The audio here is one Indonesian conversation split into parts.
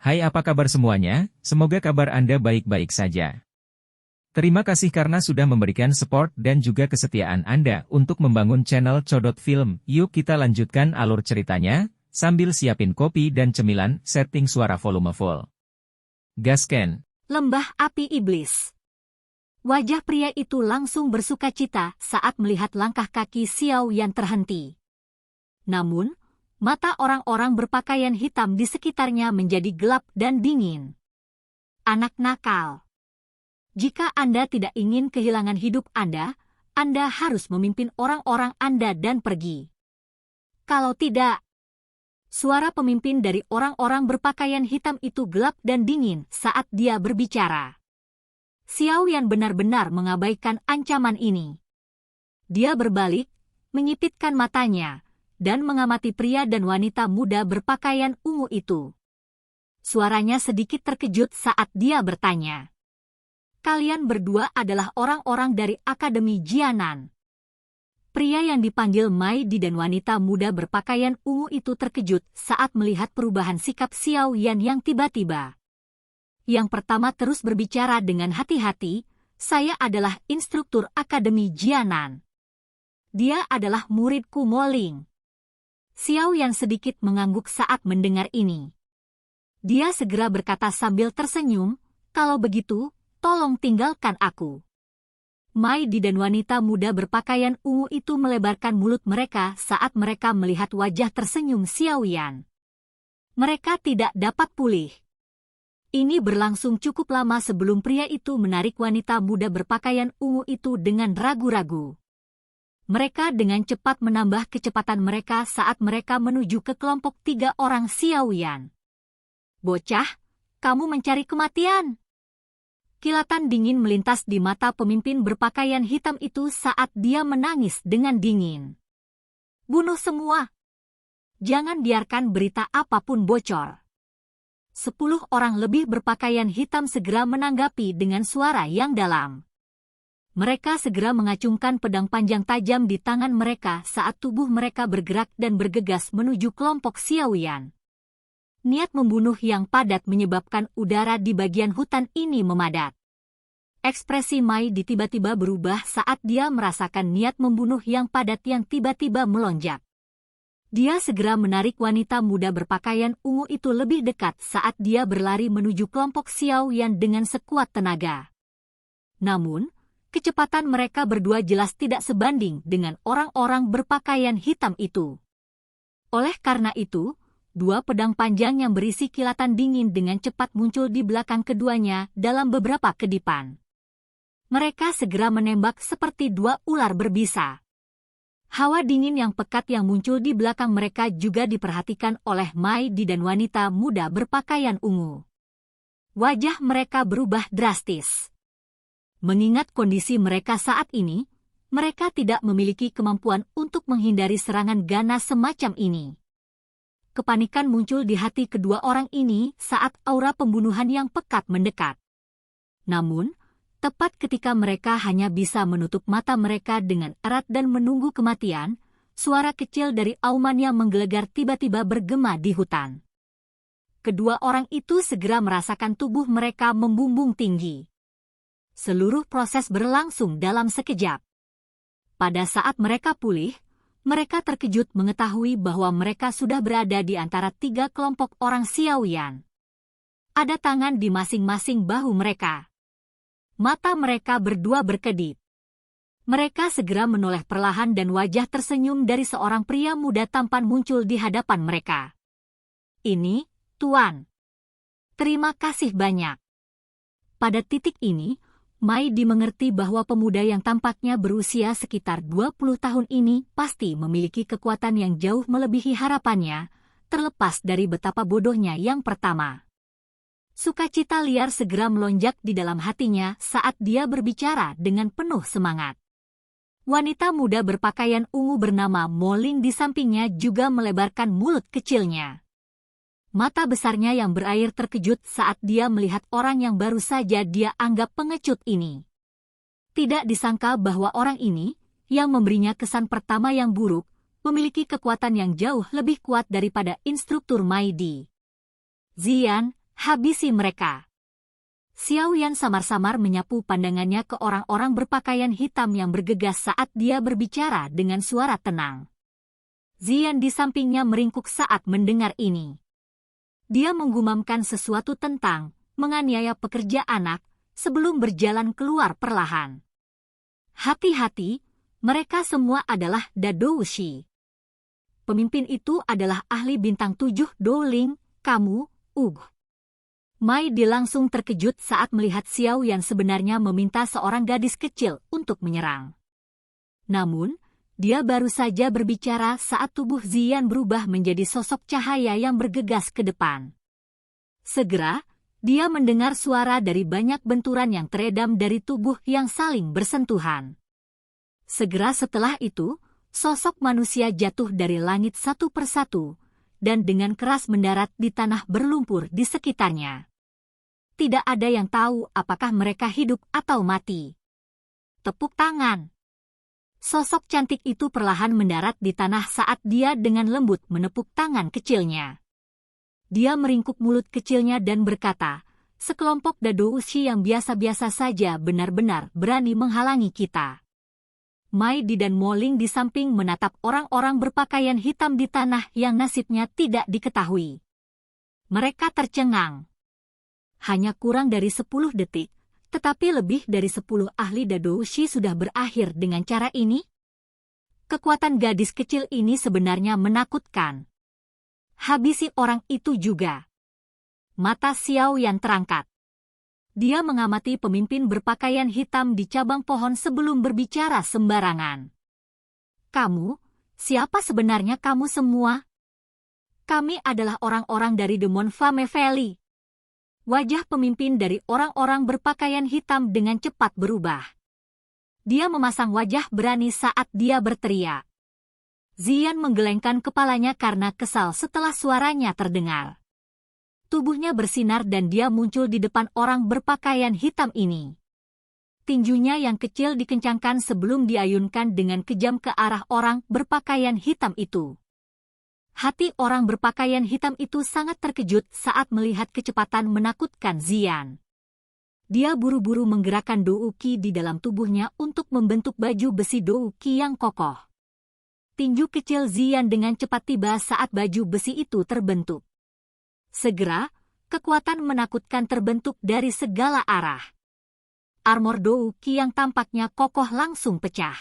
Hai, apa kabar semuanya? Semoga kabar Anda baik-baik saja. Terima kasih karena sudah memberikan support dan juga kesetiaan Anda untuk membangun channel Codot Film. Yuk kita lanjutkan alur ceritanya, sambil siapin kopi dan cemilan, setting suara volume full. Gasken. Lembah api iblis. Wajah pria itu langsung bersukacita saat melihat langkah kaki Xiao Yan terhenti. Namun, mata orang-orang berpakaian hitam di sekitarnya menjadi gelap dan dingin. Anak nakal. Jika Anda tidak ingin kehilangan hidup Anda harus memimpin orang-orang Anda dan pergi. Kalau tidak, suara pemimpin dari orang-orang berpakaian hitam itu gelap dan dingin saat dia berbicara. Xiao Yan benar-benar mengabaikan ancaman ini. Dia berbalik, menyipitkan matanya, dan mengamati pria dan wanita muda berpakaian ungu itu. Suaranya sedikit terkejut saat dia bertanya. Kalian berdua adalah orang-orang dari Akademi Jianan. Pria yang dipanggil Mai Di dan wanita muda berpakaian ungu itu terkejut saat melihat perubahan sikap Xiao Yan yang tiba-tiba. Yang pertama terus berbicara dengan hati-hati, saya adalah instruktur Akademi Jianan. Dia adalah muridku Moling. Xiao Yan sedikit mengangguk saat mendengar ini. Dia segera berkata sambil tersenyum, kalau begitu, tolong tinggalkan aku. Mai Di dan wanita muda berpakaian ungu itu melebarkan mulut mereka saat mereka melihat wajah tersenyum Xiao Yan. Mereka tidak dapat pulih. Ini berlangsung cukup lama sebelum pria itu menarik wanita muda berpakaian ungu itu dengan ragu-ragu. Mereka dengan cepat menambah kecepatan mereka saat mereka menuju ke kelompok 3 orang Xiao Yan. Bocah, kamu mencari kematian. Kilatan dingin melintas di mata pemimpin berpakaian hitam itu saat dia menangis dengan dingin. Bunuh semua. Jangan biarkan berita apapun bocor. 10 orang lebih berpakaian hitam segera menanggapi dengan suara yang dalam. Mereka segera mengacungkan pedang panjang tajam di tangan mereka saat tubuh mereka bergerak dan bergegas menuju kelompok Xiao Yan. Niat membunuh yang padat menyebabkan udara di bagian hutan ini memadat. Ekspresi Mai Di tiba-tiba berubah saat dia merasakan niat membunuh yang padat yang tiba-tiba melonjak. Dia segera menarik wanita muda berpakaian ungu itu lebih dekat saat dia berlari menuju kelompok Xiao Yan dengan sekuat tenaga. Namun, kecepatan mereka berdua jelas tidak sebanding dengan orang-orang berpakaian hitam itu. Oleh karena itu, 2 pedang panjang yang berisi kilatan dingin dengan cepat muncul di belakang keduanya dalam beberapa kedipan. Mereka segera menembak seperti 2 ular berbisa. Hawa dingin yang pekat yang muncul di belakang mereka juga diperhatikan oleh Mai Di dan wanita muda berpakaian ungu. Wajah mereka berubah drastis. Mengingat kondisi mereka saat ini, mereka tidak memiliki kemampuan untuk menghindari serangan ganas semacam ini. Kepanikan muncul di hati kedua orang ini saat aura pembunuhan yang pekat mendekat. Namun, tepat ketika mereka hanya bisa menutup mata mereka dengan erat dan menunggu kematian, suara kecil dari auman yang menggelegar tiba-tiba bergema di hutan. Kedua orang itu segera merasakan tubuh mereka membumbung tinggi. Seluruh proses berlangsung dalam sekejap. Pada saat mereka pulih, mereka terkejut mengetahui bahwa mereka sudah berada di antara 3 kelompok orang Xiao Yan. Ada tangan di masing-masing bahu mereka. Mata mereka berdua berkedip. Mereka segera menoleh perlahan dan wajah tersenyum dari seorang pria muda tampan muncul di hadapan mereka. Ini, Tuan. Terima kasih banyak. Pada titik ini, Mai Di mengerti bahwa pemuda yang tampaknya berusia sekitar 20 tahun ini pasti memiliki kekuatan yang jauh melebihi harapannya, terlepas dari betapa bodohnya yang pertama. Sukacita liar segera melonjak di dalam hatinya saat dia berbicara dengan penuh semangat. Wanita muda berpakaian ungu bernama Moling di sampingnya juga melebarkan mulut kecilnya. Mata besarnya yang berair terkejut saat dia melihat orang yang baru saja dia anggap pengecut ini. Tidak disangka bahwa orang ini, yang memberinya kesan pertama yang buruk, memiliki kekuatan yang jauh lebih kuat daripada instruktur Mai Di. Zian, Habisi mereka. Xiao Yan samar-samar menyapu pandangannya ke orang-orang berpakaian hitam yang bergegas saat dia berbicara dengan suara tenang. Ziyan di sampingnya meringkuk saat mendengar ini. Dia menggumamkan sesuatu tentang menganiaya pekerja anak sebelum berjalan keluar perlahan. Hati-hati, mereka semua adalah Dadoushi. Pemimpin itu adalah ahli bintang 7 Douling, kamu, Mai Di langsung terkejut saat melihat Xiao Yan sebenarnya meminta seorang gadis kecil untuk menyerang. Namun, dia baru saja berbicara saat tubuh Ziyan berubah menjadi sosok cahaya yang bergegas ke depan. Segera, dia mendengar suara dari banyak benturan yang teredam dari tubuh yang saling bersentuhan. Segera setelah itu, sosok manusia jatuh dari langit satu persatu, dan dengan keras mendarat di tanah berlumpur di sekitarnya. Tidak ada yang tahu apakah mereka hidup atau mati. Tepuk tangan. Sosok cantik itu perlahan mendarat di tanah saat dia dengan lembut menepuk tangan kecilnya. Dia meringkuk mulut kecilnya dan berkata, sekelompok Dadoushi yang biasa-biasa saja benar-benar berani menghalangi kita. Mai Di dan Moling di samping menatap orang-orang berpakaian hitam di tanah yang nasibnya tidak diketahui. Mereka tercengang. Hanya kurang dari 10 detik, tetapi lebih dari 10 ahli Dadoushi sudah berakhir dengan cara ini. Kekuatan gadis kecil ini sebenarnya menakutkan. Habisi orang itu juga. Mata Xiao Yan terangkat. Dia mengamati pemimpin berpakaian hitam di cabang pohon sebelum berbicara sembarangan. Kamu, siapa sebenarnya kamu semua? Kami adalah orang-orang dari Demon Fame Valley. Wajah pemimpin dari orang-orang berpakaian hitam dengan cepat berubah. Dia memasang wajah berani saat dia berteriak. Ziyan menggelengkan kepalanya karena kesal setelah suaranya terdengar. Tubuhnya bersinar dan dia muncul di depan orang berpakaian hitam ini. Tinjunya yang kecil dikencangkan sebelum diayunkan dengan kejam ke arah orang berpakaian hitam itu. Hati orang berpakaian hitam itu sangat terkejut saat melihat kecepatan menakutkan Ziyan. Dia buru-buru menggerakkan Douki di dalam tubuhnya untuk membentuk baju besi Douki yang kokoh. Tinju kecil Ziyan dengan cepat tiba saat baju besi itu terbentuk. Segera, kekuatan menakutkan terbentuk dari segala arah. Armor Douki yang tampaknya kokoh langsung pecah.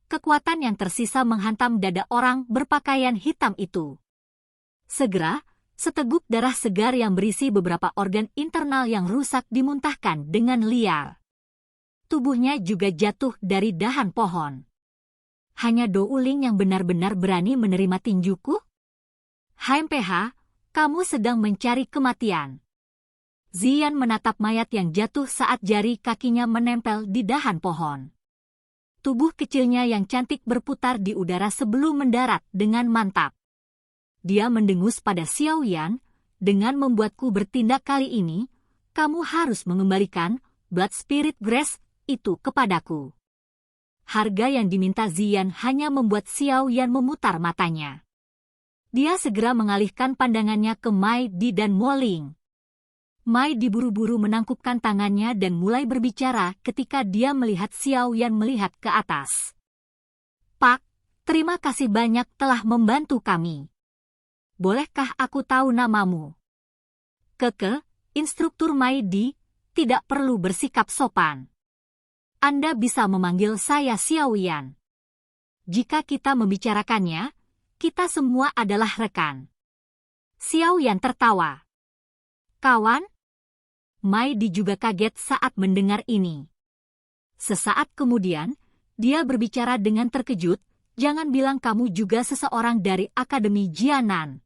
Kekuatan yang tersisa menghantam dada orang berpakaian hitam itu. Segera, seteguk darah segar yang berisi beberapa organ internal yang rusak dimuntahkan dengan liar. Tubuhnya juga jatuh dari dahan pohon. Hanya Douling yang benar-benar berani menerima tinjuku? HMPH, kamu sedang mencari kematian. Ziyan menatap mayat yang jatuh saat jari kakinya menempel di dahan pohon. Tubuh kecilnya yang cantik berputar di udara sebelum mendarat dengan mantap. Dia mendengus pada Xiao Yan, dengan membuatku bertindak kali ini, kamu harus mengembalikan Blood Spirit Grace itu kepadaku. Harga yang diminta Ziyan hanya membuat Xiao Yan memutar matanya. Dia segera mengalihkan pandangannya ke Mai Di dan Moling. Mai Di buru-buru menangkupkan tangannya dan mulai berbicara ketika dia melihat Xiao Yan melihat ke atas. Pak, terima kasih banyak telah membantu kami. Bolehkah aku tahu namamu? Keke, instruktur Mai Di, tidak perlu bersikap sopan. Anda bisa memanggil saya Xiao Yan. Jika kita membicarakannya, kita semua adalah rekan. Xiao Yan tertawa. Kawan? Mai Di juga kaget saat mendengar ini. Sesaat kemudian, dia berbicara dengan terkejut, jangan bilang kamu juga seseorang dari Akademi Jianan.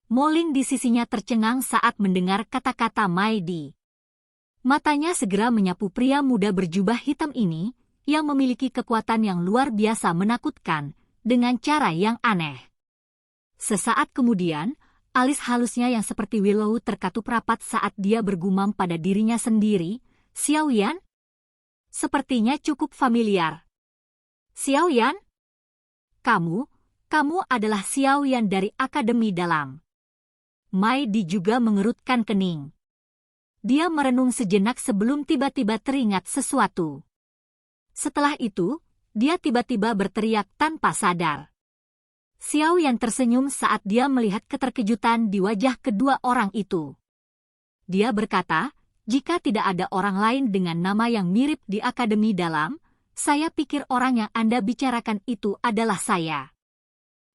Moling di sisinya tercengang saat mendengar kata-kata Mai Di. Matanya segera menyapu pria muda berjubah hitam ini, yang memiliki kekuatan yang luar biasa menakutkan, dengan cara yang aneh. Sesaat kemudian, alis halusnya yang seperti willow terkatup rapat saat dia bergumam pada dirinya sendiri, Xiao Yan? Sepertinya cukup familiar. Xiao Yan? Kamu adalah Xiao Yan dari Akademi Dalam. Mai Di juga mengerutkan kening. Dia merenung sejenak sebelum tiba-tiba teringat sesuatu. Setelah itu, dia tiba-tiba berteriak tanpa sadar. Xiao Yan tersenyum saat dia melihat keterkejutan di wajah kedua orang itu. Dia berkata, jika tidak ada orang lain dengan nama yang mirip di Akademi Dalam, saya pikir orang yang Anda bicarakan itu adalah saya.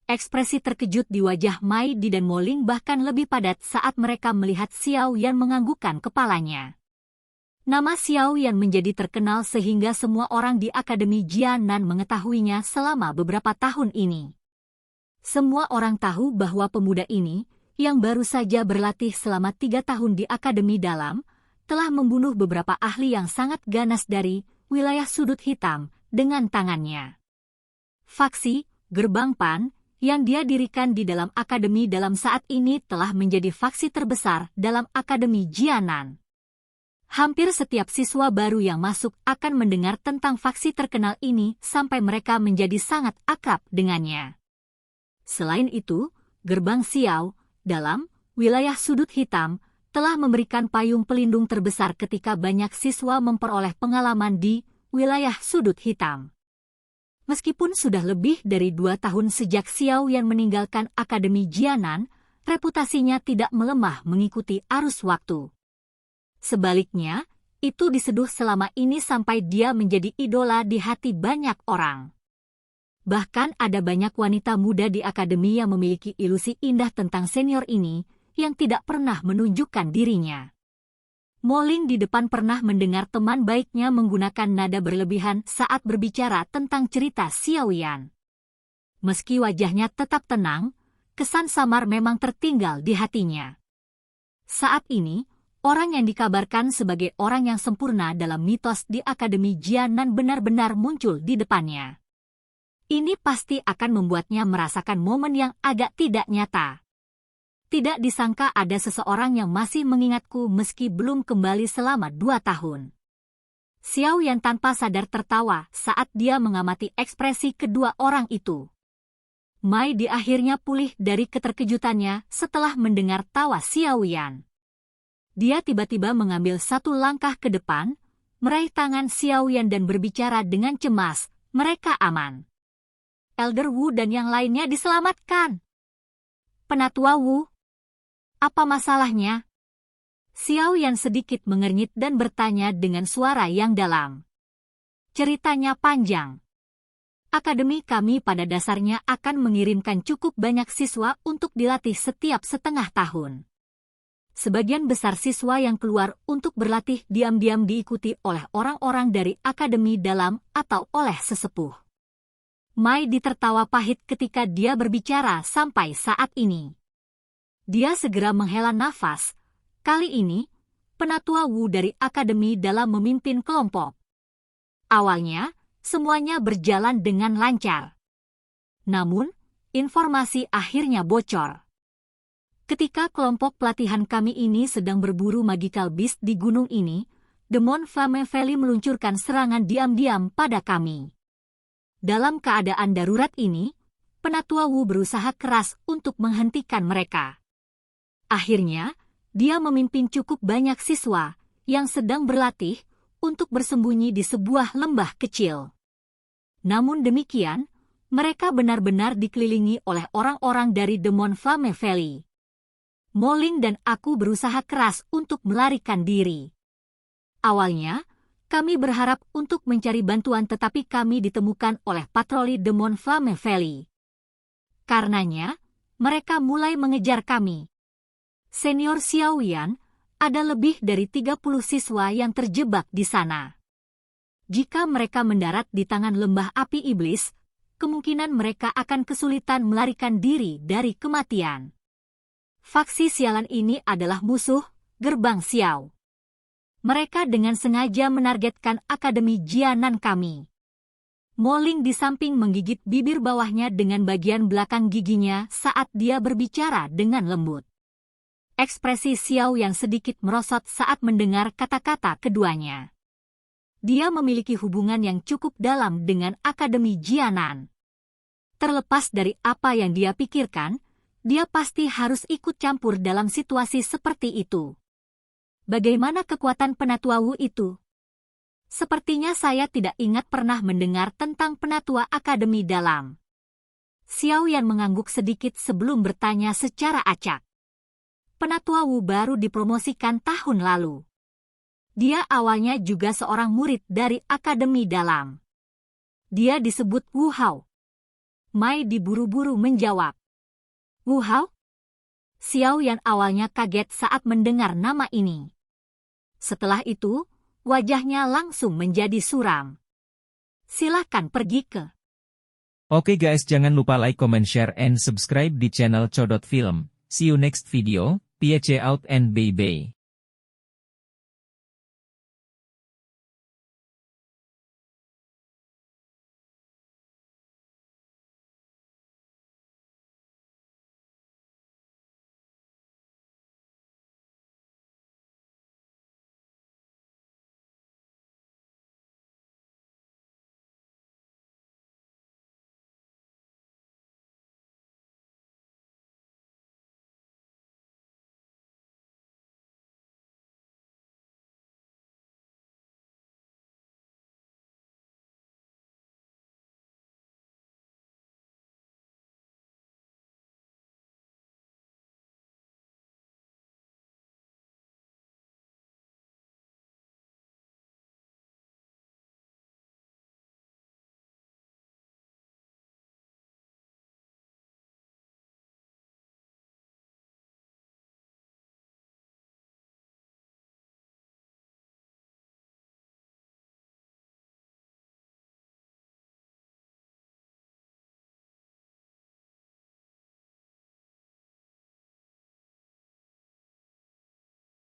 Ekspresi terkejut di wajah Mai Di dan Mo Ling bahkan lebih padat saat mereka melihat Xiao Yan menganggukkan kepalanya. Nama Xiao Yan menjadi terkenal sehingga semua orang di Akademi Jianan mengetahuinya selama beberapa tahun ini. Semua orang tahu bahwa pemuda ini, yang baru saja berlatih selama 3 tahun di Akademi Dalam, telah membunuh beberapa ahli yang sangat ganas dari wilayah sudut hitam dengan tangannya. Faksi Gerbang Pan yang dia dirikan di dalam Akademi Dalam saat ini telah menjadi faksi terbesar dalam Akademi Jianan. Hampir setiap siswa baru yang masuk akan mendengar tentang faksi terkenal ini sampai mereka menjadi sangat akrab dengannya. Selain itu, Gerbang Xiao dalam wilayah sudut hitam telah memberikan payung pelindung terbesar ketika banyak siswa memperoleh pengalaman di wilayah sudut hitam. Meskipun sudah lebih dari 2 tahun sejak Xiao Yan meninggalkan Akademi Jianan, reputasinya tidak melemah mengikuti arus waktu. Sebaliknya, itu diseduh selama ini sampai dia menjadi idola di hati banyak orang. Bahkan ada banyak wanita muda di akademi yang memiliki ilusi indah tentang senior ini, yang tidak pernah menunjukkan dirinya. Mo Ling di depan pernah mendengar teman baiknya menggunakan nada berlebihan saat berbicara tentang cerita Xiao Yan. Meski wajahnya tetap tenang, kesan samar memang tertinggal di hatinya. Saat ini, orang yang dikabarkan sebagai orang yang sempurna dalam mitos di Akademi Jianan benar-benar muncul di depannya. Ini pasti akan membuatnya merasakan momen yang agak tidak nyata. Tidak disangka ada seseorang yang masih mengingatku meski belum kembali selama 2 tahun. Xiao Yan tanpa sadar tertawa saat dia mengamati ekspresi kedua orang itu. Mai Di akhirnya pulih dari keterkejutannya setelah mendengar tawa Xiao Yan. Dia tiba-tiba mengambil 1 langkah ke depan, meraih tangan Xiao Yan dan berbicara dengan cemas, mereka aman. Elder Wu dan yang lainnya diselamatkan. Penatua Wu, apa masalahnya? Xiao Yan sedikit mengernyit dan bertanya dengan suara yang dalam. Ceritanya panjang. Akademi kami pada dasarnya akan mengirimkan cukup banyak siswa untuk dilatih setiap setengah tahun. Sebagian besar siswa yang keluar untuk berlatih diam-diam diikuti oleh orang-orang dari Akademi Dalam atau oleh sesepuh. Mai Di tertawa pahit ketika dia berbicara sampai saat ini. Dia segera menghela nafas. Kali ini, Penatua Wu dari Akademi Dalam memimpin kelompok. Awalnya, semuanya berjalan dengan lancar. Namun, informasi akhirnya bocor. Ketika kelompok pelatihan kami ini sedang berburu magical beast di gunung ini, Demon Flame Valley meluncurkan serangan diam-diam pada kami. Dalam keadaan darurat ini, Penatua Wu berusaha keras untuk menghentikan mereka. Akhirnya, dia memimpin cukup banyak siswa yang sedang berlatih untuk bersembunyi di sebuah lembah kecil. Namun demikian, mereka benar-benar dikelilingi oleh orang-orang dari Demon Flame Valley. Mo Ling dan aku berusaha keras untuk melarikan diri. Awalnya, kami berharap untuk mencari bantuan tetapi kami ditemukan oleh patroli Demon Flame Valley. Karenanya, mereka mulai mengejar kami. Senior Xiao Yan, ada lebih dari 30 siswa yang terjebak di sana. Jika mereka mendarat di tangan lembah api iblis, kemungkinan mereka akan kesulitan melarikan diri dari kematian. Faksi sialan ini adalah musuh Gerbang Xiao. Mereka dengan sengaja menargetkan Akademi Jianan kami. Mo Ling di samping menggigit bibir bawahnya dengan bagian belakang giginya saat dia berbicara dengan lembut. Ekspresi Xiao yang sedikit merosot saat mendengar kata-kata keduanya. Dia memiliki hubungan yang cukup dalam dengan Akademi Jianan. Terlepas dari apa yang dia pikirkan, Dia pasti harus ikut campur dalam situasi seperti itu. Bagaimana kekuatan Penatua Wu itu? Sepertinya saya tidak ingat pernah mendengar tentang Penatua Akademi Dalam. Xiao Yan mengangguk sedikit sebelum bertanya secara acak. Penatua Wu baru dipromosikan tahun lalu. Dia awalnya juga seorang murid dari Akademi Dalam. Dia disebut Wu Hao. Mai diburu-buru menjawab. Wu Hao? Xiao Yan awalnya kaget saat mendengar nama ini. Setelah itu, wajahnya langsung menjadi suram. Silakan pergi ke. Oke guys, jangan lupa like, comment, share, and subscribe di channel Codot Film. See you next video, peace out and bye-bye.